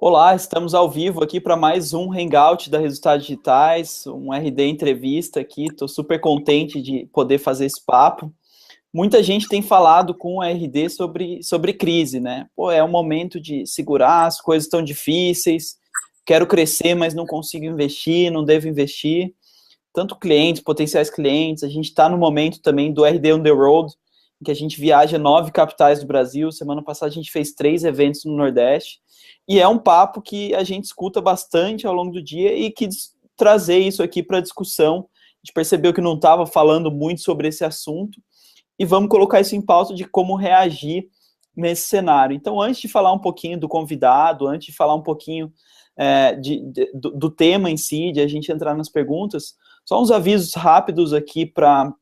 Olá, estamos ao vivo aqui para mais um Hangout da Resultados Digitais, um RD Entrevista aqui. Estou super contente de poder fazer esse papo. Muita gente tem falado com o RD sobre crise, né? Pô, é um momento de segurar, as coisas estão difíceis, quero crescer, mas não consigo investir, não devo investir. Tanto clientes, potenciais clientes, a gente está no momento também do RD on the road, em que a gente viaja 9 capitais do Brasil. Semana passada a gente fez 3 eventos no Nordeste. E é um papo que a gente escuta bastante ao longo do dia e quis trazer isso aqui para discussão. A gente percebeu que não estava falando muito sobre esse assunto e vamos colocar isso em pauta de como reagir nesse cenário. Então, antes de falar um pouquinho do convidado, antes de falar um pouquinho do tema em si, de a gente entrar nas perguntas, só uns avisos rápidos aqui para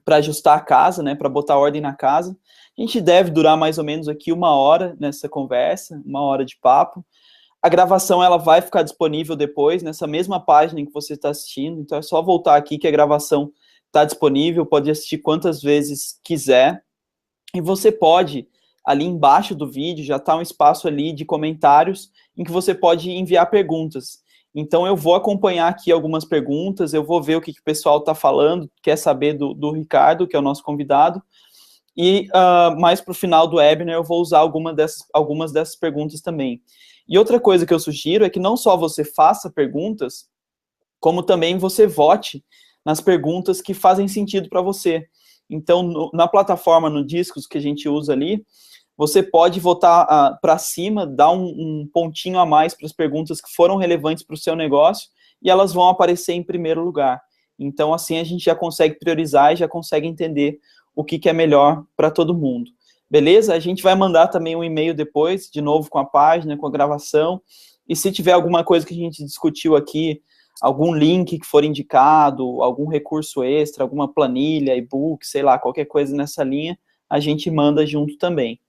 ajustar a casa, né, para botar ordem na casa. A gente deve durar mais ou menos aqui 1 hora nessa conversa, 1 hora de papo. A gravação ela vai ficar disponível depois, nessa mesma página em que você está assistindo, então é só voltar aqui que a gravação está disponível, pode assistir quantas vezes quiser. E você pode, ali embaixo do vídeo, já está um espaço ali de comentários, em que você pode enviar perguntas. Então eu vou acompanhar aqui algumas perguntas, eu vou ver o que o pessoal está falando, quer saber do Ricardo, que é o nosso convidado, e mais para o final do webinar eu vou usar algumas dessas perguntas também. E outra coisa que eu sugiro é que não só você faça perguntas, como também você vote nas perguntas que fazem sentido para você. Então, na plataforma, no Discos que a gente usa ali, você pode votar para cima, dar um pontinho a mais para as perguntas que foram relevantes para o seu negócio, e elas vão aparecer em primeiro lugar. Então, assim, a gente já consegue priorizar e já consegue entender o que é melhor para todo mundo. Beleza? A gente vai mandar também um e-mail depois, de novo com a página, com a gravação, e se tiver alguma coisa que a gente discutiu aqui, algum link que for indicado, algum recurso extra, alguma planilha, e-book, sei lá, qualquer coisa nessa linha, a gente manda junto também.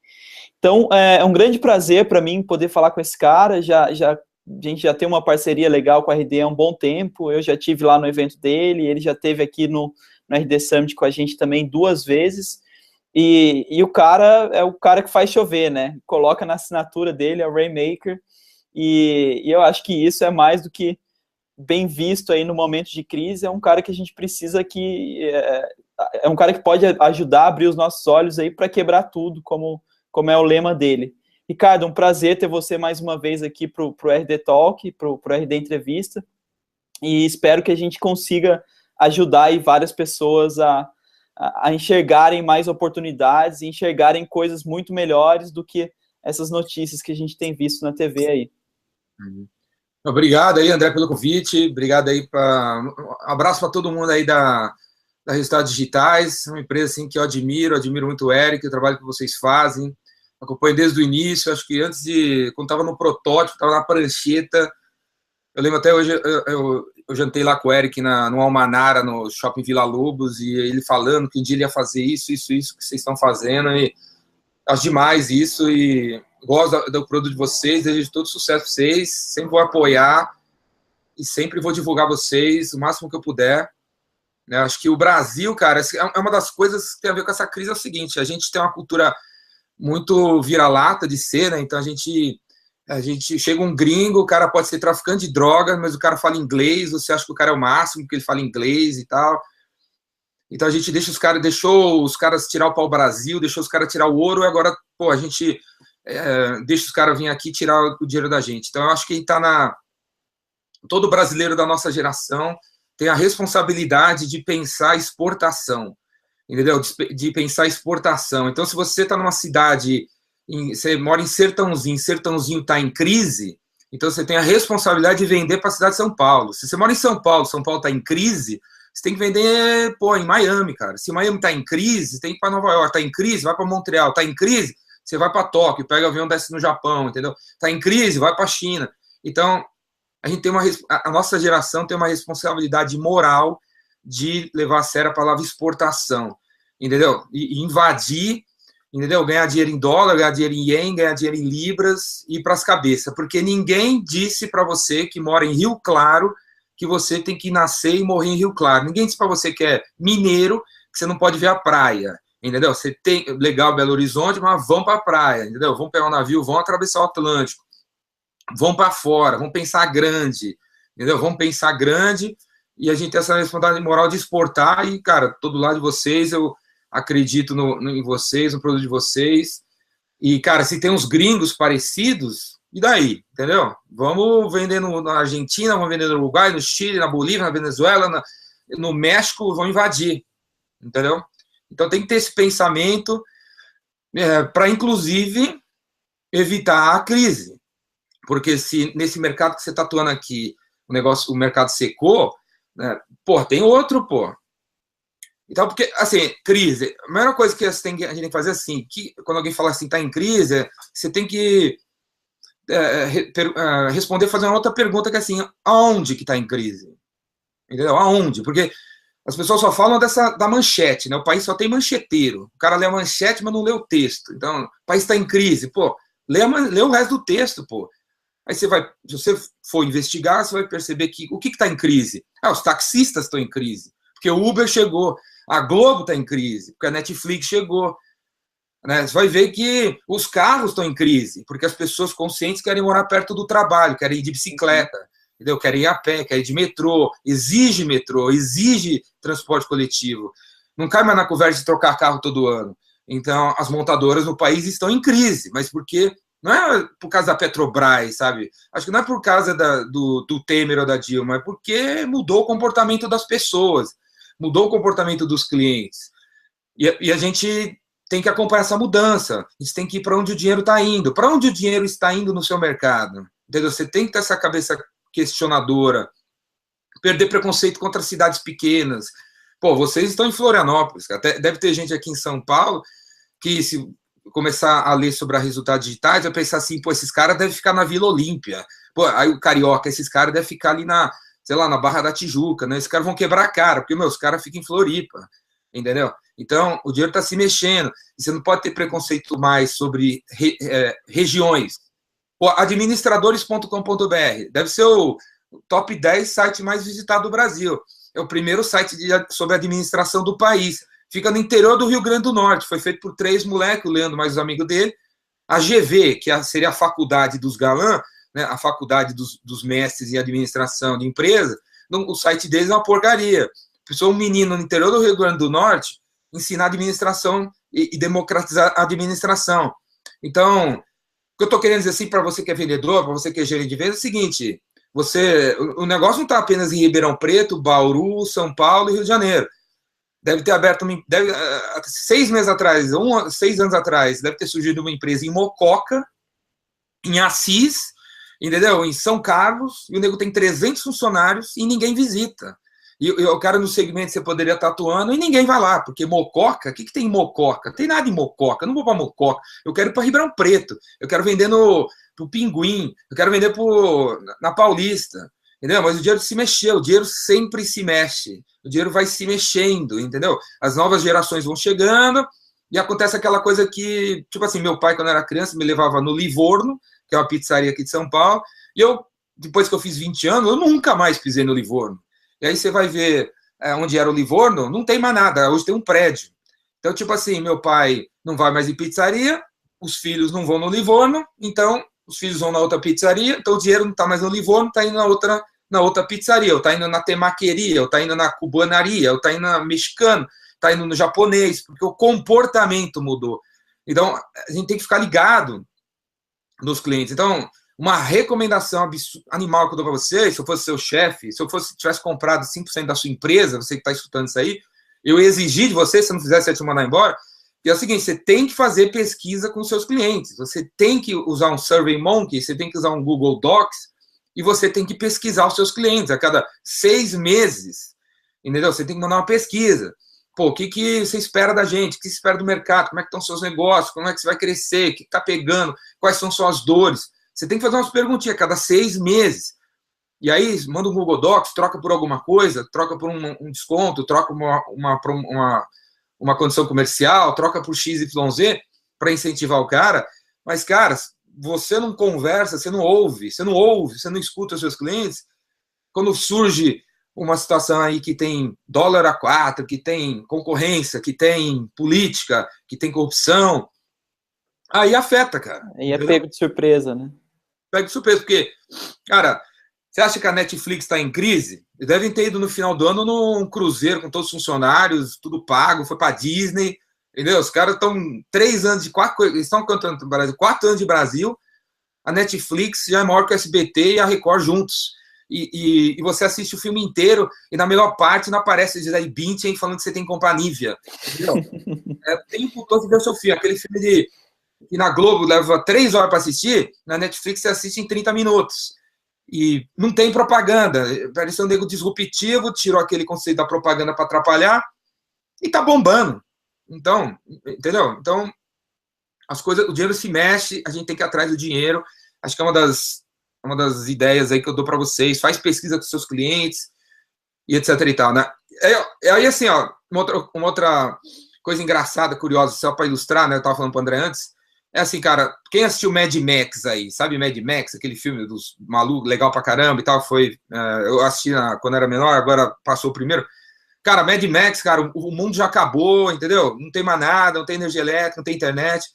Então, é um grande prazer para mim poder falar com esse cara. A gente já tem uma parceria legal com a RD há um bom tempo. Eu já tive lá no evento dele, ele já esteve aqui no RD Summit com a gente também 2 vezes. E o cara é o cara que faz chover, né? Coloca na assinatura dele, é o Rainmaker. E eu acho que isso é mais do que bem visto aí no momento de crise. É um cara que a gente precisa que... É um cara que pode ajudar a abrir os nossos olhos aí para quebrar tudo, como é o lema dele. Ricardo, um prazer ter você mais uma vez aqui para o RD Talk, para o RD Entrevista, e espero que a gente consiga ajudar aí várias pessoas a enxergarem mais oportunidades, enxergarem coisas muito melhores do que essas notícias que a gente tem visto na TV aí. Obrigado aí, André, pelo convite, obrigado aí, um abraço para todo mundo aí da Resultados Digitais, uma empresa assim, que eu admiro muito o Eric, o trabalho que vocês fazem, acompanho desde o início, acho que quando estava no protótipo, estava na prancheta, eu lembro até hoje, eu jantei lá com o Eric no Almanara, no Shopping Vila Lobos, e ele falando que um dia ele ia fazer isso que vocês estão fazendo, e acho demais isso, e gosto do produto de vocês, desejo todo sucesso para vocês, sempre vou apoiar, e sempre vou divulgar vocês o máximo que eu puder. Acho que o Brasil, cara, é uma das coisas que tem a ver com essa crise, é o seguinte, a gente tem uma cultura muito vira-lata de ser, né? Então a gente chega um gringo, o cara pode ser traficante de droga, mas o cara fala inglês, você acha que o cara é o máximo, porque ele fala inglês e tal. Então a gente deixou os caras tirar o pau-brasil, deixou os caras tirar o ouro, e agora, a gente deixa os caras vir aqui tirar o dinheiro da gente. Então eu acho que todo brasileiro da nossa geração tem a responsabilidade de pensar exportação, entendeu? De pensar exportação. Então, se você está numa cidade, você mora em Sertãozinho está em crise, então você tem a responsabilidade de vender para a cidade de São Paulo. Se você mora em São Paulo está em crise, você tem que vender, em Miami, cara. Se Miami está em crise, você tem que ir para Nova York. Está em crise, vai para Montreal. Está em crise, você vai para Tóquio, pega o avião, desce no Japão, entendeu? Está em crise, vai para a China. Então, a nossa geração tem uma responsabilidade moral de levar a sério a palavra exportação, entendeu? E invadir, entendeu? Ganhar dinheiro em dólar, ganhar dinheiro em ien, ganhar dinheiro em libras e ir para as cabeças, porque ninguém disse para você que mora em Rio Claro que você tem que nascer e morrer em Rio Claro. Ninguém disse para você que é mineiro que você não pode ver a praia, entendeu? Você tem legal Belo Horizonte, mas vão para a praia, entendeu? Vão pegar um navio, vão atravessar o Atlântico. vão para fora, vão pensar grande, entendeu? Vão pensar grande e a gente tem essa responsabilidade moral de exportar e, cara, todo lado de vocês, eu acredito em vocês, no produto de vocês. E, cara, se tem uns gringos parecidos, e daí, entendeu? Vamos vender na Argentina, vamos vender no Uruguai, no Chile, na Bolívia, na Venezuela, no México, vão invadir, entendeu? Então tem que ter esse pensamento para, inclusive, evitar a crise. Porque se nesse mercado que você está atuando aqui, o mercado secou, né, pô, tem outro, pô. Então, porque, assim, crise, a melhor coisa que a gente tem que fazer assim, que quando alguém fala assim, está em crise, você tem que responder, fazer uma outra pergunta que é assim, aonde que está em crise? Entendeu? Aonde? Porque as pessoas só falam da manchete, né? O país só tem mancheteiro. O cara lê a manchete, mas não lê o texto. Então, o país está em crise. Pô, lê o resto do texto, pô. Aí você vai, se você for investigar, você vai perceber que o que está em crise? Os taxistas estão em crise. Porque o Uber chegou, a Globo está em crise, porque a Netflix chegou. Né? Você vai ver que os carros estão em crise, porque as pessoas conscientes querem morar perto do trabalho, querem ir de bicicleta, entendeu? Querem ir a pé, querem ir de metrô, exige transporte coletivo. Não cai mais na conversa de trocar carro todo ano. Então, as montadoras no país estão em crise, mas porque não é por causa da Petrobras, sabe? Acho que não é por causa do Temer ou da Dilma, é porque mudou o comportamento das pessoas, mudou o comportamento dos clientes. E a gente tem que acompanhar essa mudança. A gente tem que ir para onde o dinheiro está indo. Para onde o dinheiro está indo no seu mercado? Entendeu? Você tem que ter essa cabeça questionadora, perder preconceito contra cidades pequenas. Pô, vocês estão em Florianópolis, até deve ter gente aqui em São Paulo que, se começar a ler sobre a resultados digitais, vai pensar assim, pô, esses caras devem ficar na Vila Olímpia. Pô, aí o Carioca, esses caras devem ficar ali sei lá, na Barra da Tijuca, né? Esses caras vão quebrar a cara, porque, os caras ficam em Floripa, entendeu? Então, o dinheiro está se mexendo, e você não pode ter preconceito mais sobre regiões. Pô, administradores.com.br deve ser o top 10 site mais visitado do Brasil. É o primeiro site sobre administração do país. Fica no interior do Rio Grande do Norte. Foi feito por 3 moleques, o Leandro mais os amigos dele. A GV, que seria a faculdade dos galãs, né, a faculdade dos mestres em administração de empresa, o site deles é uma porcaria. Um menino no interior do Rio Grande do Norte ensinar administração e democratizar a administração. Então, o que eu estou querendo dizer assim para você que é vendedor, para você que é gerente de vendas, é o seguinte: o negócio não está apenas em Ribeirão Preto, Bauru, São Paulo e Rio de Janeiro. Deve ter aberto 6 meses atrás, 6 anos atrás, deve ter surgido uma empresa em Mococa, em Assis, entendeu? Em São Carlos, e o nego tem 300 funcionários e ninguém visita. E o cara no segmento você poderia estar atuando e ninguém vai lá, porque Mococa, o que tem em Mococa? Não tem nada em Mococa, eu não vou para Mococa, eu quero ir para Ribeirão Preto, eu quero vender pro Pinguim, eu quero vender na Paulista, entendeu? Mas o dinheiro se mexeu, o dinheiro sempre se mexe, o dinheiro vai se mexendo, entendeu? As novas gerações vão chegando e acontece aquela coisa que, tipo assim, meu pai, quando era criança, me levava no Livorno, que é uma pizzaria aqui de São Paulo, e depois que eu fiz 20 anos, eu nunca mais pisei no Livorno. E aí você vai ver onde era o Livorno, não tem mais nada, hoje tem um prédio. Então, tipo assim, meu pai não vai mais em pizzaria, os filhos não vão no Livorno, então os filhos vão na outra pizzaria, então o dinheiro não está mais no Livorno, está indo na outra pizzaria, ou está indo na temaqueria, ou está indo na cubanaria, ou está indo na mexicana, está indo no japonês, porque o comportamento mudou. Então, a gente tem que ficar ligado nos clientes. Então, uma recomendação animal que eu dou para você, se eu fosse seu chefe, se eu tivesse comprado 5% da sua empresa, você que está escutando isso aí, eu ia exigir de você, se não fizesse, eu ia te mandar embora, que é o seguinte: você tem que fazer pesquisa com seus clientes, você tem que usar um SurveyMonkey, você tem que usar um Google Docs, e você tem que pesquisar os seus clientes a cada 6 meses, entendeu? Você tem que mandar uma pesquisa. Pô, o que você espera da gente? O que você espera do mercado? Como é que estão os seus negócios? Como é que você vai crescer? O que está pegando? Quais são suas dores? Você tem que fazer umas perguntinhas a cada 6 meses. E aí, manda um Google Docs, troca por alguma coisa, troca por um desconto, troca uma condição comercial, troca por XYZ para incentivar o cara. Mas, cara, você não conversa, você não ouve, você não escuta os seus clientes. Quando surge uma situação aí que tem dólar a 4, que tem concorrência, que tem política, que tem corrupção, aí afeta, cara. Aí é pego de surpresa, né? pego de surpresa, porque, cara, você acha que a Netflix está em crise? Eles devem ter ido no final do ano num cruzeiro com todos os funcionários, tudo pago, foi para Disney, entendeu? Os caras estão 3 anos de 4, eles estão cantando no Brasil, 4 anos de Brasil, a Netflix já é maior que o SBT e a Record juntos. E você assiste o filme inteiro e na melhor parte não aparece o Gisele Bündchen falando que você tem que comprar Nivea. Entendeu? É o tempo todo de ver o seu filme. Aquele filme que na Globo leva 3 horas para assistir, na Netflix você assiste em 30 minutos. E não tem propaganda. Pareceu um nego disruptivo, tirou aquele conceito da propaganda para atrapalhar e tá bombando. Então, entendeu? Então, as coisas, o dinheiro se mexe, a gente tem que ir atrás do dinheiro. Acho que é uma das ideias aí que eu dou para vocês. Faz pesquisa com seus clientes e etc e tal, né? Aí, assim, ó, uma outra coisa engraçada, curiosa, só para ilustrar, né? Eu tava falando para o André antes. É assim, cara, quem assistiu Mad Max aí, sabe Mad Max, aquele filme dos malucos, legal pra caramba e tal, eu assisti quando era menor, agora passou o primeiro. Cara, Mad Max, cara, o mundo já acabou, entendeu? Não tem mais nada, não tem energia elétrica, não tem internet.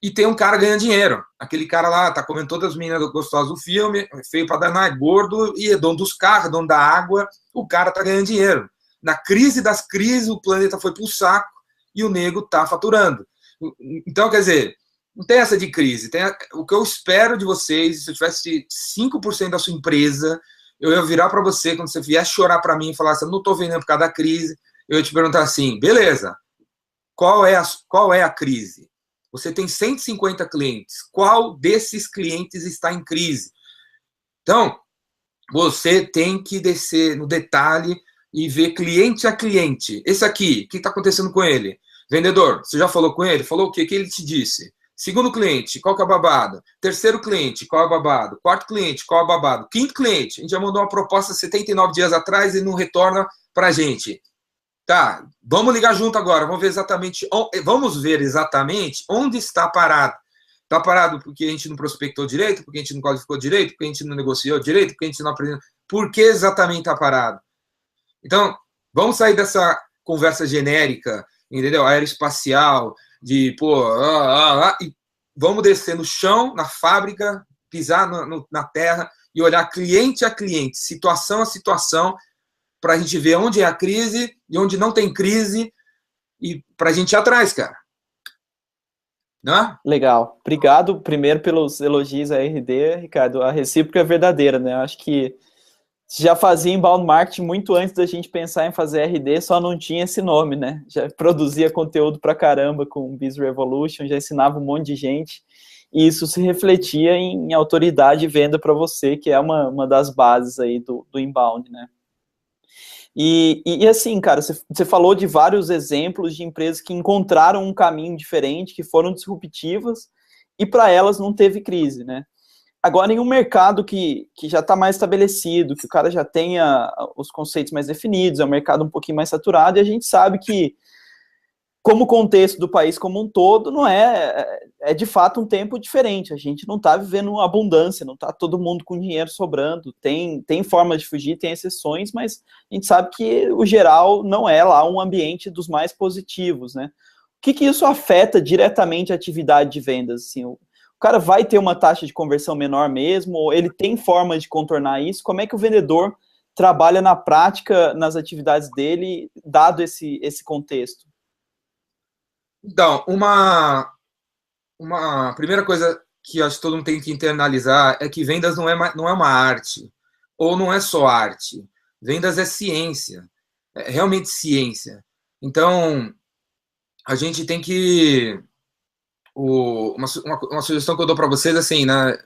E tem um cara ganhando dinheiro. Aquele cara lá tá comendo todas as meninas gostosas do filme, feio pra danar, é gordo, e é dono dos carros, dono da água, o cara tá ganhando dinheiro. Na crise das crises, o planeta foi pro saco e o nego tá faturando. Então, quer dizer, não tem essa de crise. O que eu espero de vocês, se eu tivesse 5% da sua empresa, eu ia virar para você, quando você vier chorar para mim e falar assim, não estou vendendo por causa da crise, eu ia te perguntar assim, beleza, qual é a crise? Você tem 150 clientes, qual desses clientes está em crise? Então, você tem que descer no detalhe e ver cliente a cliente. Esse aqui, o que está acontecendo com ele? Vendedor, você já falou com ele? Falou o quê? O que ele te disse? Segundo cliente, qual que é o babado? Terceiro cliente, qual é o babado? Quarto cliente, qual é o babado? Quinto cliente, a gente já mandou uma proposta 79 dias atrás e não retorna para a gente. Tá, vamos ligar junto agora, vamos ver exatamente onde está parado. Está parado porque a gente não prospectou direito, porque a gente não qualificou direito, porque a gente não negociou direito, porque a gente não aprendeu. Por que exatamente está parado? Então, vamos sair dessa conversa genérica, entendeu? Aeroespacial, de, e vamos descer no chão, na fábrica, pisar na terra e olhar cliente a cliente, situação a situação, para a gente ver onde é a crise e onde não tem crise e para a gente ir atrás, cara. Não? Legal. Obrigado, primeiro, pelos elogios à RD, Ricardo. A recíproca é verdadeira, né? Acho que já fazia inbound marketing muito antes da gente pensar em fazer RD, só não tinha esse nome, né? Já produzia conteúdo pra caramba com Biz Revolution, já ensinava um monte de gente, e isso se refletia em autoridade e venda para você, que é uma das bases aí do inbound, né? E assim, cara, você falou de vários exemplos de empresas que encontraram um caminho diferente, que foram disruptivas, e para elas não teve crise, né? Agora, em um mercado que já está mais estabelecido, que o cara já tenha os conceitos mais definidos, é um mercado um pouquinho mais saturado, e a gente sabe que, como contexto do país como um todo, não é de fato um tempo diferente. A gente não está vivendo uma abundância, não está todo mundo com dinheiro sobrando, tem formas de fugir, tem exceções, mas a gente sabe que o geral não é lá um ambiente dos mais positivos, né? O que isso afeta diretamente a atividade de vendas, assim? O cara vai ter uma taxa de conversão menor mesmo, ou ele tem forma de contornar isso? Como é que o vendedor trabalha na prática, nas atividades dele, dado esse contexto? Então, uma primeira coisa que acho que todo mundo tem que internalizar é que vendas não é uma arte, ou não é só arte. Vendas é ciência, é realmente ciência. Então, a gente tem que... Uma sugestão que eu dou para vocês, assim, né?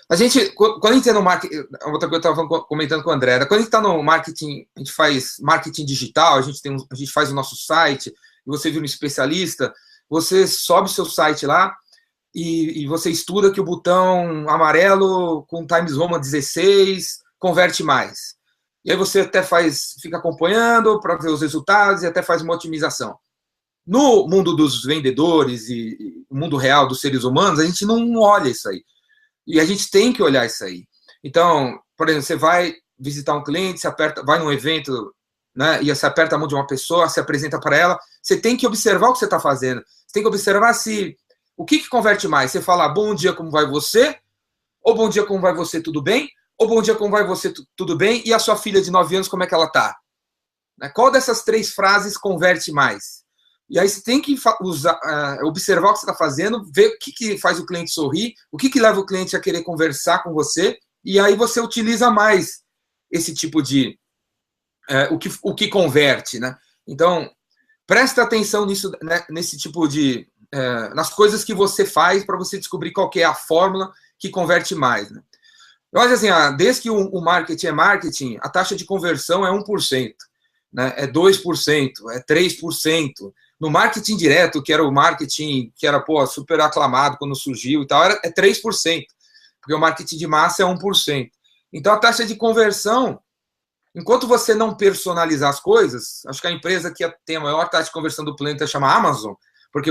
Quando a gente está no marketing, outra coisa que eu estava comentando com o André, quando a gente está no marketing, a gente faz marketing digital, a gente faz o nosso site, e você vira um especialista, você sobe seu site lá e você estuda que o botão amarelo com Times Roman 16 converte mais. E aí você até fica acompanhando para ver os resultados e até faz uma otimização. No mundo dos vendedores e no mundo real dos seres humanos, a gente não olha isso aí. E a gente tem que olhar isso aí. Então, por exemplo, você vai visitar um cliente, vai num evento, né, e você aperta a mão de uma pessoa, se apresenta para ela, você tem que observar o que você está fazendo. Você tem que observar o que converte mais. Você fala, bom dia, como vai você? Ou bom dia, como vai você, tudo bem? Ou bom dia, como vai você, tudo bem? E a sua filha de 9 anos, como é que ela tá? Qual dessas 3 frases converte mais? E aí você tem que observar o que você está fazendo, ver o que faz o cliente sorrir, o que leva o cliente a querer conversar com você, e aí você utiliza mais esse tipo de... o que converte, né? Então, presta atenção nisso, né, nesse tipo de... nas coisas que você faz para você descobrir qual que é a fórmula que converte mais, né? Eu acho assim, desde que o marketing é marketing, a taxa de conversão é 1%, né? É 2%, é 3%. No marketing direto, que era o marketing que era super aclamado quando surgiu e tal, é 3%, porque o marketing de massa é 1%. Então, a taxa de conversão, enquanto você não personalizar as coisas, acho que a empresa que tem a maior taxa de conversão do planeta chama Amazon, porque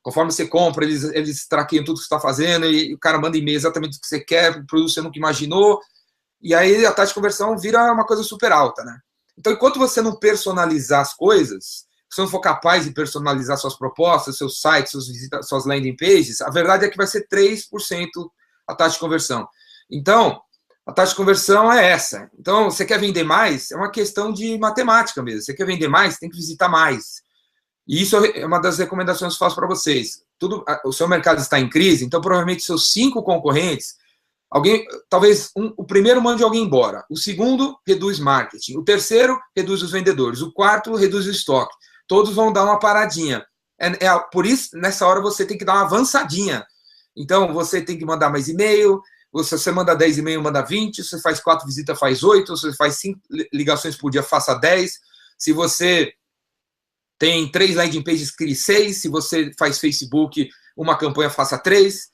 conforme você compra, eles traqueiam tudo que você está fazendo e o cara manda e-mail exatamente o que você quer, o produto você nunca imaginou, e aí a taxa de conversão vira uma coisa super alta, né? Então, enquanto você não personalizar as coisas, se você não for capaz de personalizar suas propostas, seus sites, suas landing pages, a verdade é que vai ser 3% a taxa de conversão. Então, a taxa de conversão é essa. Então, você quer vender mais? É uma questão de matemática mesmo. Você quer vender mais? Tem que visitar mais. E isso é uma das recomendações que eu faço para vocês. O seu mercado está em crise, então provavelmente seus 5 concorrentes, o primeiro mande alguém embora, o segundo reduz marketing, o terceiro reduz os vendedores, o quarto reduz o estoque. Todos vão dar uma paradinha. Por isso, nessa hora, você tem que dar uma avançadinha. Então, você tem que mandar mais e-mail. Se você manda 10 e-mail, manda 20. Se você faz 4 visitas, faz 8. Se você faz 5 ligações por dia, faça 10. Se você tem 3 landing pages, crie 6. Se você faz Facebook, uma campanha, faça 3.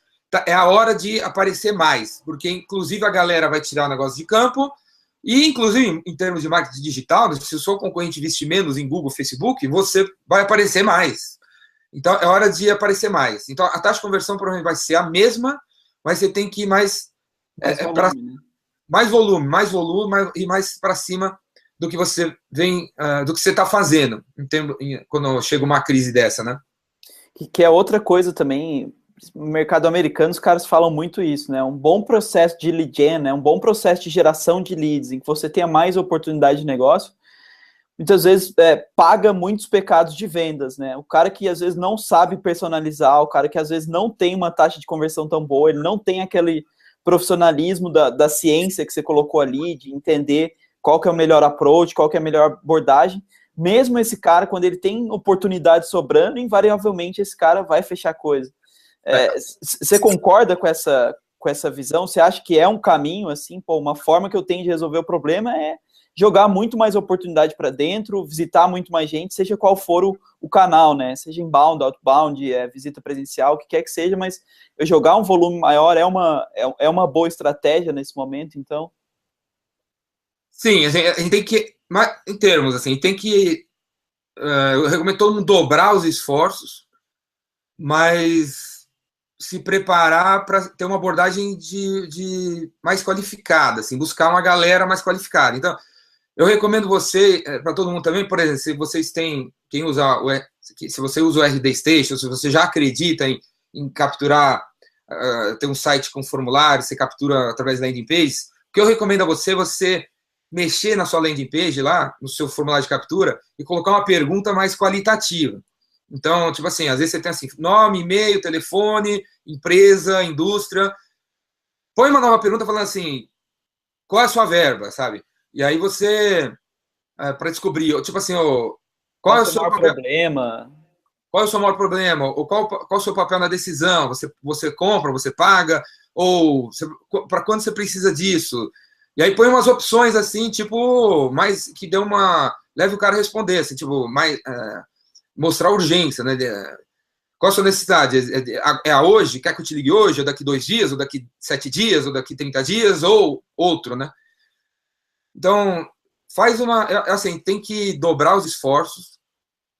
É a hora de aparecer mais. Porque, inclusive, a galera vai tirar o negócio de campo. E, inclusive, em termos de marketing digital, se o seu concorrente investir menos em Google, Facebook, você vai aparecer mais. Então, é hora de aparecer mais. Então, a taxa de conversão provavelmente vai ser a mesma, mas você tem que ir mais volume e mais para cima do que você do que você está fazendo, quando chega uma crise dessa, né? Que é outra coisa também. No mercado americano, os caras falam muito isso, né? Um bom processo de lead gen, né? Um bom processo de geração de leads, em que você tenha mais oportunidade de negócio, muitas vezes paga muitos pecados de vendas, né? O cara que às vezes não sabe personalizar, o cara que às vezes não tem uma taxa de conversão tão boa, ele não tem aquele profissionalismo da ciência que você colocou ali, de entender qual que é o melhor approach, qual que é a melhor abordagem. Mesmo esse cara, quando ele tem oportunidade sobrando, invariavelmente esse cara vai fechar coisa. Você concorda com essa visão? Você acha que é um caminho, assim, uma forma que eu tenho de resolver o problema é jogar muito mais oportunidade para dentro, visitar muito mais gente, seja qual for o canal, né? Seja inbound, outbound, visita presencial, o que quer que seja, mas eu jogar um volume maior é uma boa estratégia nesse momento, então? Sim, a gente tem que, em termos, assim, tem que, eu recomendo todo mundo dobrar os esforços, mas se preparar para ter uma abordagem de mais qualificada, assim, buscar uma galera mais qualificada. Então, eu recomendo para todo mundo também, por exemplo, se vocês têm, se você usa o RD Station, se você já acredita em capturar, tem um site com formulário, você captura através da landing page, o que eu recomendo a você mexer na sua landing page lá, no seu formulário de captura, e colocar uma pergunta mais qualitativa. Então, tipo assim, às vezes você tem assim, nome, e-mail, telefone, empresa, indústria. Põe uma nova pergunta falando assim, qual é a sua verba, sabe? E aí você, para descobrir, tipo assim, qual é o seu maior problema? Qual é o seu maior problema? Ou qual o seu papel na decisão? Você compra, você paga? Ou para quando você precisa disso? E aí põe umas opções assim, tipo, mais que leve o cara a responder, assim, tipo, mais... mostrar urgência, né? Qual a sua necessidade? É a hoje? Quer que eu te ligue hoje? Ou daqui 2 dias? Ou daqui 7 dias? Ou daqui 30 dias? Ou outro, né? Então, assim, tem que dobrar os esforços,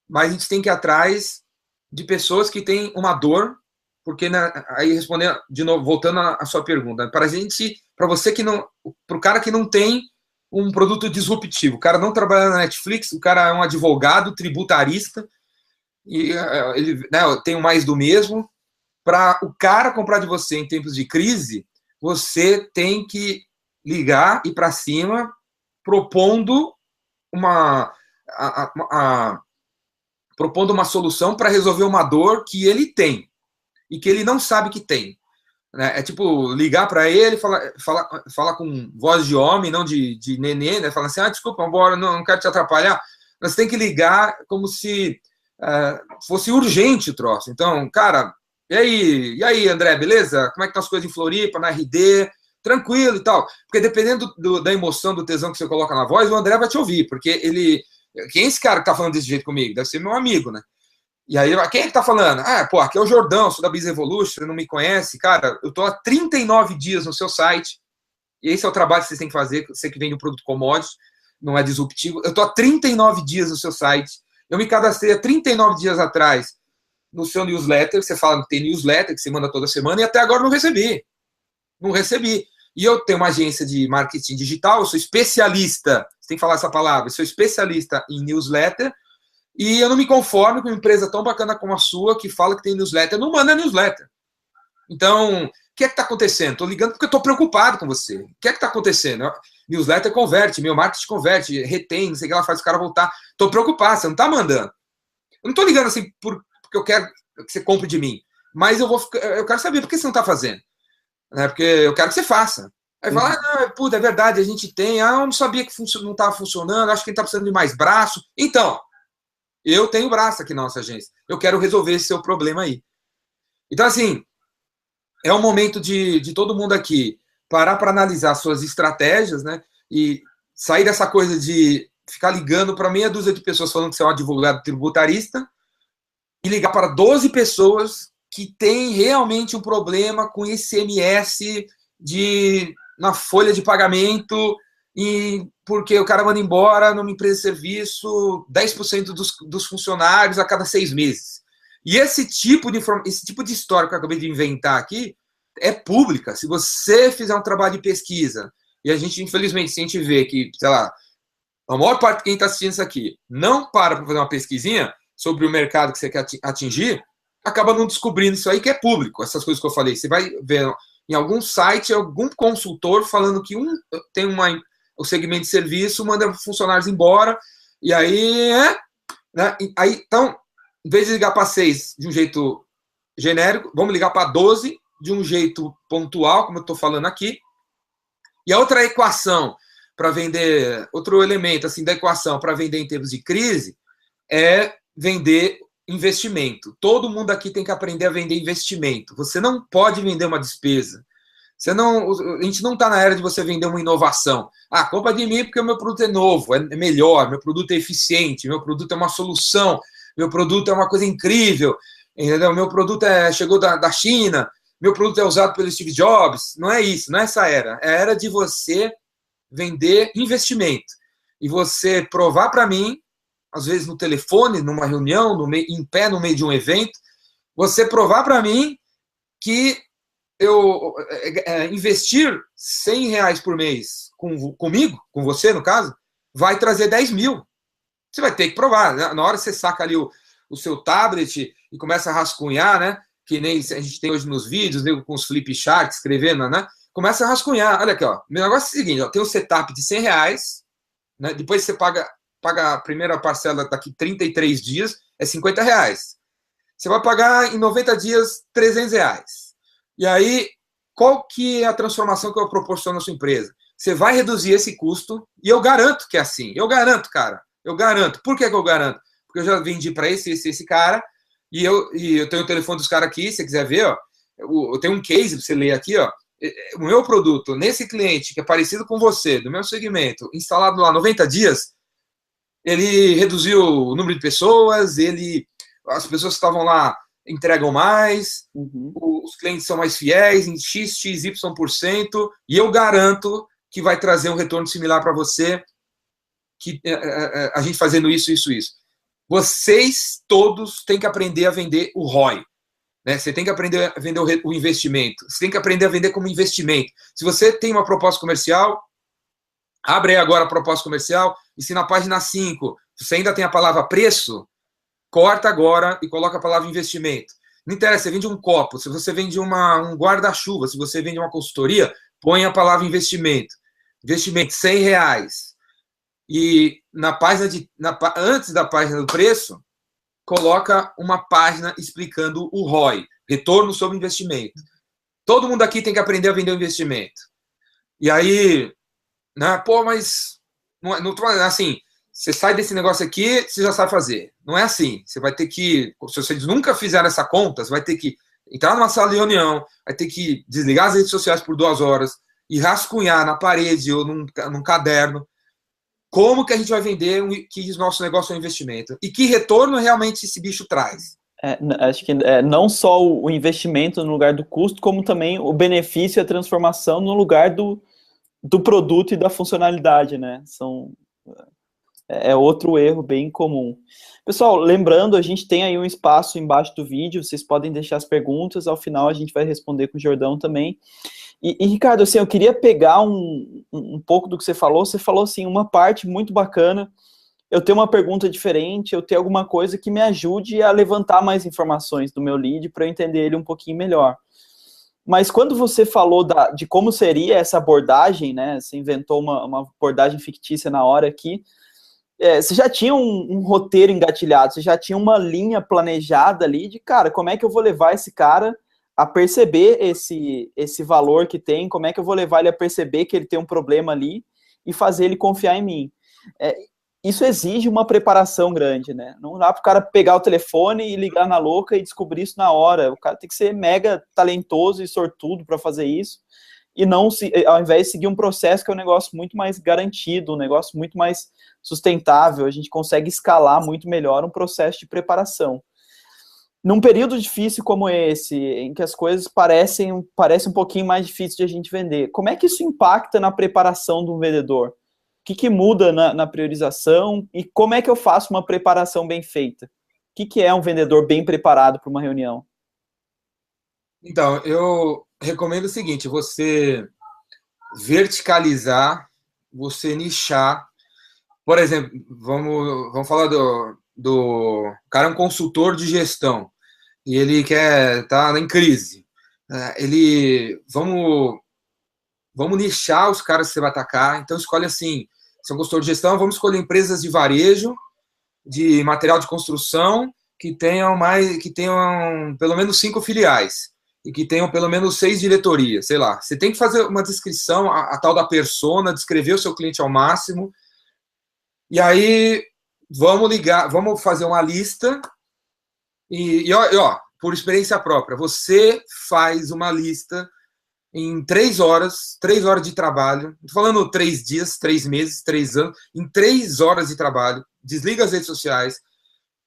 mas a gente tem que ir atrás de pessoas que têm uma dor, porque, né, aí respondendo, de novo, voltando à sua pergunta, para o cara que não tem um produto disruptivo, o cara não trabalha na Netflix, o cara é um advogado tributarista, e ele, né, tem o mais do mesmo. Para o cara comprar de você em tempos de crise, você tem que ligar e ir para cima, propondo propondo uma solução para resolver uma dor que ele tem e que ele não sabe que tem. Né? É tipo ligar para ele, falar com voz de homem, não de nenê, né? Falar assim, desculpa, embora, não quero te atrapalhar. Mas tem que ligar como se fosse urgente o troço. Então, cara, e aí, André, beleza? Como é que estão as coisas em Floripa, na RD? Tranquilo e tal. Porque dependendo da emoção, do tesão que você coloca na voz, o André vai te ouvir, porque ele... Quem é esse cara que tá falando desse jeito comigo? Deve ser meu amigo, né? E aí, quem é que tá falando? Aqui é o Jordão, sou da Biz Evolution, você não me conhece? Cara, eu tô há 39 dias no seu site, e esse é o trabalho que vocês têm que fazer, você que vende um produto commodity, não é disruptivo. Eu tô há 39 dias no seu site, eu me cadastrei há 39 dias atrás no seu newsletter, você fala que tem newsletter, que você manda toda semana, e até agora não recebi. Não recebi. E eu tenho uma agência de marketing digital, eu sou especialista, você tem que falar essa palavra, eu sou especialista em newsletter, e eu não me conformo com uma empresa tão bacana como a sua, que fala que tem newsletter, não manda newsletter. Então, o que é que está acontecendo? Estou ligando porque eu estou preocupado com você. O que é que está acontecendo? Newsletter converte, meu marketing converte, retém, não sei o que ela faz o cara voltar. Estou preocupado, você não está mandando. Eu não estou ligando assim porque eu quero que você compre de mim, mas eu quero saber por que você não está fazendo. Né? Porque eu quero que você faça. Aí fala, puta, é verdade, a gente tem, eu não sabia que não estava funcionando, acho que a gente está precisando de mais braço. Então, eu tenho braço aqui na nossa agência. Eu quero resolver esse seu problema aí. Então, assim, é o momento de todo mundo aqui parar para analisar suas estratégias, né? E sair dessa coisa de ficar ligando para meia dúzia de pessoas falando que você é um advogado tributarista e ligar para 12 pessoas que têm realmente um problema com ICMS na folha de pagamento, e porque o cara manda embora numa empresa de serviço 10% dos funcionários a cada 6 meses. E esse tipo de história que eu acabei de inventar aqui é pública. Se você fizer um trabalho de pesquisa, e a gente, infelizmente, se a gente vê que, sei lá, a maior parte de quem está assistindo isso aqui não para fazer uma pesquisinha sobre o mercado que você quer atingir, acaba não descobrindo isso aí que é público, essas coisas que eu falei. Você vai ver em algum site, algum consultor falando que tem o segmento de serviço, manda funcionários embora, e aí, né? Então, em vez de ligar para 6 de um jeito genérico, vamos ligar para 12 de um jeito pontual, como eu estou falando aqui. E a outra equação para vender, outro elemento assim da equação para vender em termos de crise é vender investimento. Todo mundo aqui tem que aprender a vender investimento. Você não pode vender uma despesa. A gente não está na era de você vender uma inovação. Compra de mim porque o meu produto é novo, é melhor, meu produto é eficiente, meu produto é uma solução, meu produto é uma coisa incrível, entendeu? Meu produto chegou da China, meu produto é usado pelo Steve Jobs. Não é isso, não é essa era. É a era de você vender investimento. E você provar para mim, às vezes no telefone, numa reunião, em pé, no meio de um evento, você provar para mim que eu investir R$100 por mês comigo, com você, no caso, vai trazer 10 mil. Você vai ter que provar. Né? Na hora que você saca ali o seu tablet e começa a rascunhar, né? Que nem a gente tem hoje nos vídeos, né, com os flip chart, escrevendo, né? Começa a rascunhar. Olha aqui, ó. Meu negócio é o seguinte, ó, tem um setup de R$100, né? Depois você paga a primeira parcela daqui 33 dias, é R$50. Você vai pagar em 90 dias R$300. E aí, qual que é a transformação que eu proporciono na sua empresa? Você vai reduzir esse custo, e eu garanto que é assim. Eu garanto, cara. Eu garanto. Por que eu garanto? Porque eu já vendi para esse cara, e eu tenho o telefone dos caras aqui, se você quiser ver, ó. Eu tenho um case para você ler aqui, ó. O meu produto, nesse cliente, que é parecido com você, do meu segmento, instalado lá 90 dias, ele reduziu o número de pessoas, as pessoas que estavam lá entregam mais, os clientes são mais fiéis em X, Y%, e eu garanto que vai trazer um retorno similar para você, que a gente fazendo isso. Vocês todos têm que aprender a vender o ROI. Né? Você tem que aprender a vender o investimento. Você tem que aprender a vender como investimento. Se você tem uma proposta comercial, abre aí agora a proposta comercial, e se na página 5 você ainda tem a palavra preço, corta agora e coloca a palavra investimento. Não interessa, você vende um copo, se você vende um guarda-chuva, se você vende uma consultoria, põe a palavra investimento. Investimento, R$100. E na página antes da página do preço, coloca uma página explicando o ROI, retorno sobre investimento. Todo mundo aqui tem que aprender a vender o investimento. E aí, né, pô, mas não assim, você sai desse negócio aqui, você já sabe fazer. Não é assim. Você vai ter que, se vocês nunca fizeram essa conta, você vai ter que entrar numa sala de reunião, vai ter que desligar as redes sociais por 2 horas e rascunhar na parede ou num caderno como que a gente vai vender que o nosso negócio é um investimento e que retorno realmente esse bicho traz. Acho que não só o investimento no lugar do custo, como também o benefício e a transformação no lugar do produto e da funcionalidade, né? É outro erro bem comum. Pessoal, lembrando, a gente tem aí um espaço embaixo do vídeo, vocês podem deixar as perguntas, ao final a gente vai responder com o Jordão também. E Ricardo, assim, eu queria pegar um pouco do que você falou assim, uma parte muito bacana, eu tenho uma pergunta diferente, eu tenho alguma coisa que me ajude a levantar mais informações do meu lead para eu entender ele um pouquinho melhor. Mas quando você falou de como seria essa abordagem, né, você inventou uma abordagem fictícia na hora aqui, você já tinha um roteiro engatilhado, você já tinha uma linha planejada ali de, cara, como é que eu vou levar esse cara a perceber esse valor que tem, como é que eu vou levar ele a perceber que ele tem um problema ali e fazer ele confiar em mim. Isso exige uma preparação grande, né? Não dá para o cara pegar o telefone e ligar na louca e descobrir isso na hora. O cara tem que ser mega talentoso e sortudo para fazer isso e não, ao invés de seguir um processo que é um negócio muito mais garantido, um negócio muito mais sustentável, a gente consegue escalar muito melhor um processo de preparação. Num período difícil como esse, em que as coisas parecem um pouquinho mais difíceis de a gente vender, como é que isso impacta na preparação de um vendedor? O que muda na priorização e como é que eu faço uma preparação bem feita? O que é um vendedor bem preparado para uma reunião? Então, eu recomendo o seguinte, você verticalizar, você nichar. Por exemplo, vamos falar do cara é um consultor de gestão e ele tá em crise. Vamos nichar os caras que você vai atacar. Então escolhe assim, se é um consultor de gestão, vamos escolher empresas de varejo, de material de construção que tenham pelo menos 5 filiais e que tenham pelo menos 6 diretorias, sei lá. Você tem que fazer uma descrição, a tal da persona, descrever o seu cliente ao máximo. E aí, vamos fazer uma lista e ó, por experiência própria, você faz uma lista em 3 horas de trabalho, não tô falando 3 dias, 3 meses, 3 anos, em 3 horas de trabalho, desliga as redes sociais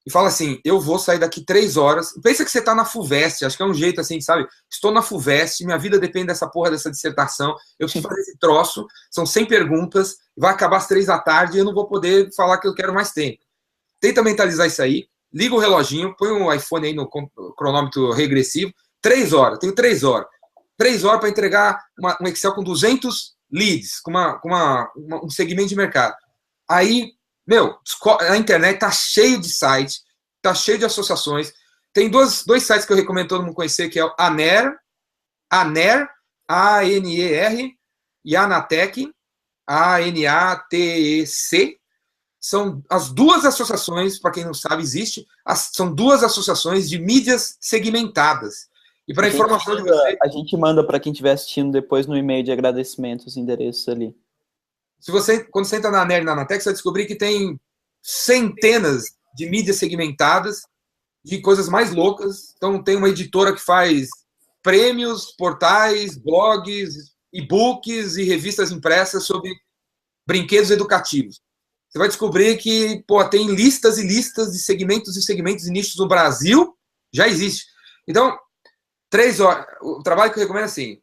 e fala assim, eu vou sair daqui 3 horas, pensa que você tá na FUVEST, acho que é um jeito assim, sabe, estou na FUVEST, minha vida depende dessa porra dessa dissertação, eu preciso fazer esse troço, são 100 perguntas, vai acabar às 3 da tarde e eu não vou poder falar que eu quero mais tempo. Tenta mentalizar isso aí, liga o reloginho, põe um iPhone aí no cronômetro regressivo, 3 horas, tenho 3 horas. 3 horas para entregar um Excel com 200 leads, com um segmento de mercado. Aí, a internet tá cheio de sites, tá cheio de associações. Tem dois sites que eu recomendo todo mundo conhecer, que é o ANER, A-N-E-R, e a Anatec, A-N-A-T-E-C. São as 2 associações, para quem não sabe, são 2 associações de mídias segmentadas. E para informação de você... A gente manda para quem estiver assistindo depois no e-mail de agradecimento os endereços ali. Quando você entra na ANER e na Anatec, você vai descobrir que tem centenas de mídias segmentadas, de coisas mais loucas. Então, tem uma editora que faz prêmios, portais, blogs, e-books e revistas impressas sobre brinquedos educativos. Você vai descobrir que tem listas e listas de segmentos e segmentos e nichos no Brasil, já existe. Então, 3 horas, o trabalho que eu recomendo é assim,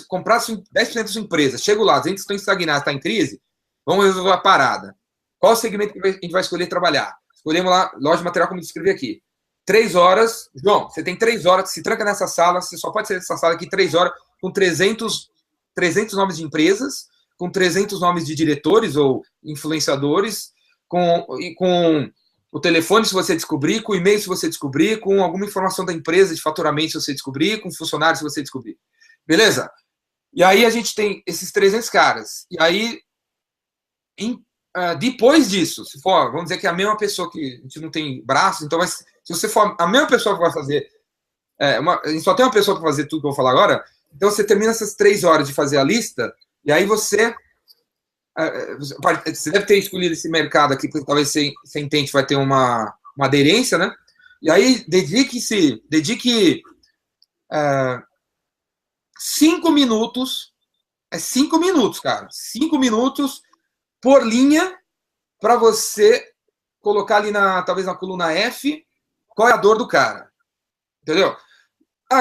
comprasse 10% da sua empresa, chego lá, dizendo que estão estagnados, está em crise, vamos resolver a parada. Qual o segmento que a gente vai escolher trabalhar? Escolhemos lá, loja de material, como eu descrevi aqui. 3 horas, João, você tem 3 horas, se tranca nessa sala, você só pode sair dessa sala aqui 3 horas, com 300 nomes de empresas, com 300 nomes de diretores ou influenciadores, com o telefone, se você descobrir, com o e-mail, se você descobrir, com alguma informação da empresa de faturamento, se você descobrir, com funcionário, se você descobrir. Beleza? E aí a gente tem esses 300 caras. E aí, depois disso, se for, vamos dizer que é a mesma pessoa que a gente não tem braços, então, se você for a mesma pessoa que vai fazer, a gente só tem uma pessoa para fazer tudo que eu vou falar agora, então você termina essas 3 horas de fazer a lista, e aí você deve ter escolhido esse mercado aqui, porque talvez você entende, vai ter uma aderência, né? E aí, dedique 5 minutos, 5 minutos, cara, 5 minutos por linha para você colocar ali, talvez na coluna F, qual é a dor do cara. Entendeu?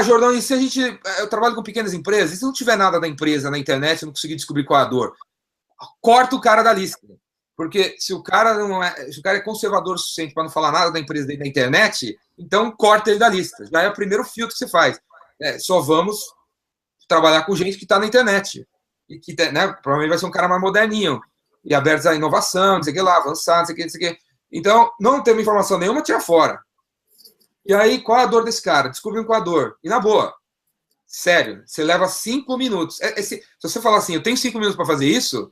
Jordão, e se eu trabalho com pequenas empresas, e se não tiver nada da empresa na internet, eu não conseguir descobrir qual é a dor? Corta o cara da lista. Porque se o cara é conservador o suficiente para não falar nada da empresa dele na internet, então corta ele da lista. Já é o primeiro filtro que você faz. Só vamos trabalhar com gente que está na internet. E que, né, provavelmente vai ser um cara mais moderninho. E aberto à inovação, não sei o que lá, avançado, não sei o que, não sei o que. Então, não temos informação nenhuma, tira fora. E aí, qual é a dor desse cara? Descobrindo qual é a dor. E na boa, sério, você leva 5 minutos. Se você falar assim, eu tenho 5 minutos para fazer isso,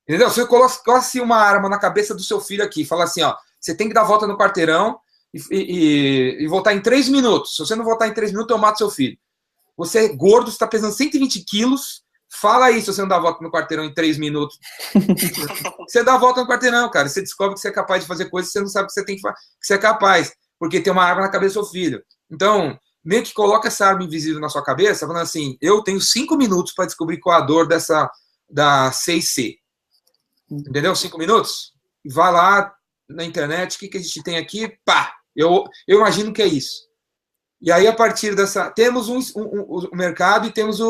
entendeu? Você coloca uma arma na cabeça do seu filho aqui, fala assim, ó, você tem que dar a volta no quarteirão e voltar em 3 minutos. Se você não voltar em 3 minutos, eu mato seu filho. Você é gordo, você está pesando 120 quilos, fala aí se você não dá a volta no quarteirão em 3 minutos. Você dá a volta no quarteirão, cara, você descobre que você é capaz de fazer coisas que você não sabe que você tem que você é capaz, porque tem uma arma na cabeça do seu filho. Então, meio que coloca essa arma invisível na sua cabeça, falando assim, eu tenho 5 minutos para descobrir qual a dor da C&C. Entendeu? 5 minutos? Vai lá na internet, o que a gente tem aqui? Pá! Eu imagino que é isso. E aí, a partir dessa... Temos o mercado e temos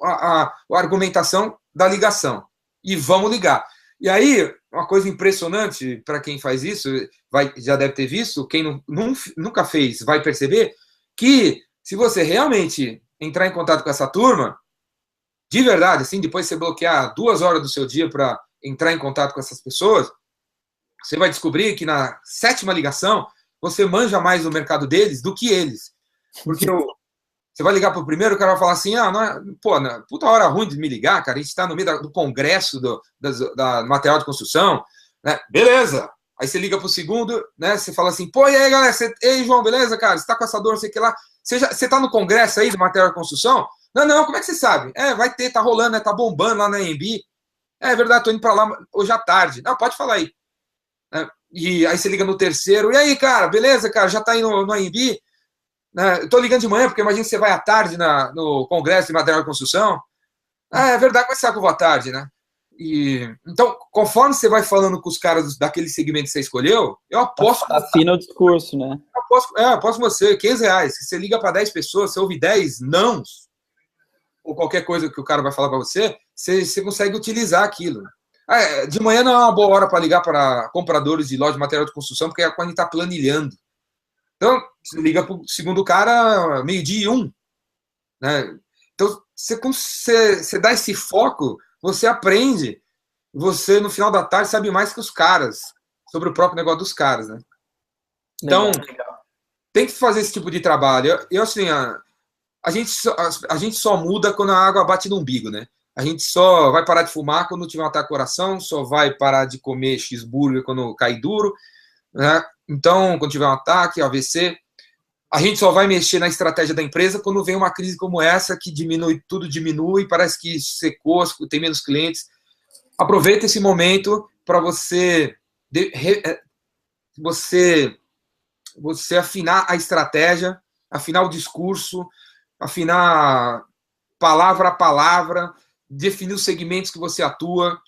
a argumentação da ligação. E vamos ligar. E aí, uma coisa impressionante para quem faz isso, já deve ter visto, quem nunca fez vai perceber que se você realmente entrar em contato com essa turma, de verdade, assim, depois você bloquear 2 horas do seu dia para entrar em contato com essas pessoas, você vai descobrir que na 7ª ligação você manja mais do mercado deles do que eles. Porque você vai ligar para o primeiro, o cara vai falar assim, puta hora ruim de me ligar, cara, a gente está no meio do congresso da material de construção, né? Beleza. Aí você liga para o segundo, né? Você fala assim, e aí, galera, ei, João, beleza, cara? Você está com essa dor, não sei o que lá. Você está no congresso aí do material de construção? Não, como é que você sabe? Vai ter, tá rolando, né? Tá bombando lá na AMB. É verdade, tô indo para lá hoje à tarde. Não, pode falar aí. E aí você liga no terceiro, e aí, cara, beleza, cara, já tá indo no AMB? Eu tô ligando de manhã, porque imagina que você vai à tarde no congresso de material de construção. É verdade, mas sabe que eu vou à tarde, né? Então, conforme você vai falando com os caras daquele segmento que você escolheu, eu aposto... Afina o discurso, né? Aposto você, R$15. Se você liga para 10 pessoas, você ouve 10 nãos, ou qualquer coisa que o cara vai falar para você, você consegue utilizar aquilo. De manhã não é uma boa hora para ligar para compradores de loja de material de construção, porque é quando a gente está planilhando. Então, você liga para o segundo cara, 12:01. Né? Então, você dá esse foco, você aprende. Você, no final da tarde, sabe mais que os caras, sobre o próprio negócio dos caras. Né? Então, legal. Tem que fazer esse tipo de trabalho. Assim, a gente só muda quando a água bate no umbigo, né? A gente só vai parar de fumar quando tiver um ataque ao coração, só vai parar de comer cheeseburger quando cair duro, né? Então, quando tiver um ataque, AVC, a gente só vai mexer na estratégia da empresa quando vem uma crise como essa, que tudo diminui, parece que secou, tem menos clientes. Aproveita esse momento para você afinar a estratégia, afinar o discurso, afinar palavra a palavra, definir os segmentos que você atua,